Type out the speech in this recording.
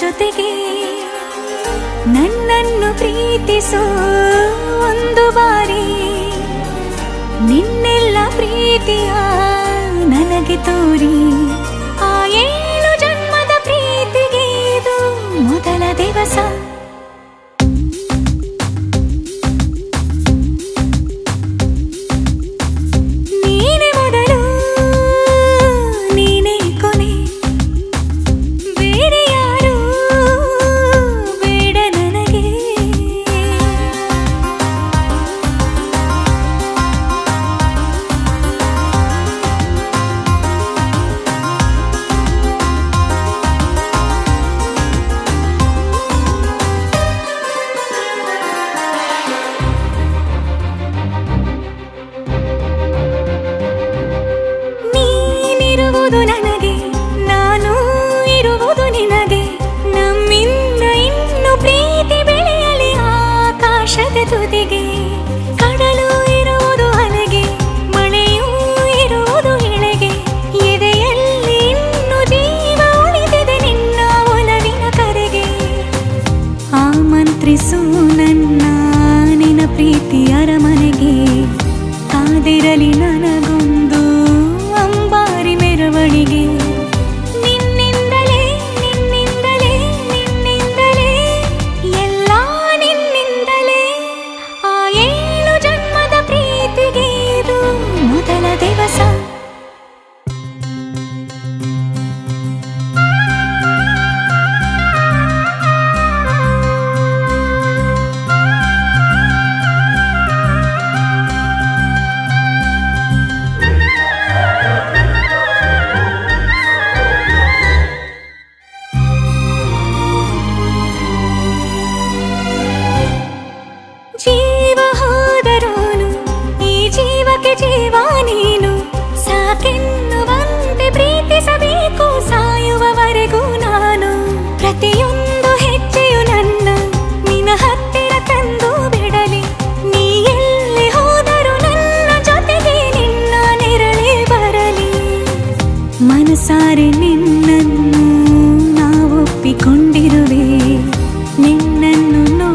ಜೊತೆಗೆ ನನ್ನನ್ನು ಪ್ರೀತಿಸೋ ಒಂದು ಬಾರಿ ನಿನ್ನೆಲ್ಲ ಪ್ರೀತಿಯ ನನಗೆ ತೋರಿ ಆ 7 ಜನ್ಮದ ಪ್ರೀತಿಗೆ ಇದು ಮೊದಲ ದಿವಸ ನನಗೆ ನಾನು ಇರುವುದು ನಿನಗೆ ನಮ್ಮಿಂದ ಇನ್ನು ಪ್ರೀತಿ ಬೆಳೆಯಲಿ ಆಕಾಶದ ತುದಿಗೆ ಕಡಲು ಇರುವುದು ಅಲೆಗೆ ಮಳೆಯೂ ಇರುವುದು ಎಳೆಗೆ ಎದೆಯಲ್ಲಿ ಇನ್ನು ಜೀವ ಉಳಿದಿದೆ ನಿನ್ನ ಒಲವಿನ ಕರೆಗೆ ಆಮಂತ್ರಿಸು ನನ್ನ ನಿನ್ನ ಪ್ರೀತಿ ಅರಮನೆಗೆ ಕಾದಿರಲಿ ನನಗೊಂದು ಅಂಬಾರಿ ಮೆರವಣಿಗೆ ನಿನ್ನಿಂದಲೇ ನಿನ್ನಿಂದಲೇ ನಿನ್ನಿಂದಲೇ ಎಲ್ಲ ನಿನ್ನಿಂದಲೇ ಆ 7 ಜನ್ಮದ ಪ್ರೀತಿಗೆ ಇದು ಮೊದಲ ದಿವಸ ಜೀವ ಹೋದರೋನು ಈ ಜೀವಕ್ಕೆ ಜೀವ ನೀನು ಸಾಕೆನ್ನುವಂತೆ ಪ್ರೀತಿಸಬೇಕು ಸಾಯುವವರೆಗೂ ನಾನು ಪ್ರತಿಯೊಂದು ಹೆಜ್ಜೆಯು ನನ್ನ ನಿನ್ನ ಹತ್ತಿರ ತಂದು ಬಿಡಲಿ ನೀ ಎಲ್ಲಿ ಹೋದರೂ ನನ್ನ ಜೊತೆಗೆ ನಿನ್ನ ನೆರಳೇ ಬರಲಿ ಮನಸಾರೆ ನಿನ್ನನ್ನು ನಾವು ಒಪ್ಪಿಕೊಂಡಿರುವೆ ನಿನ್ನನ್ನು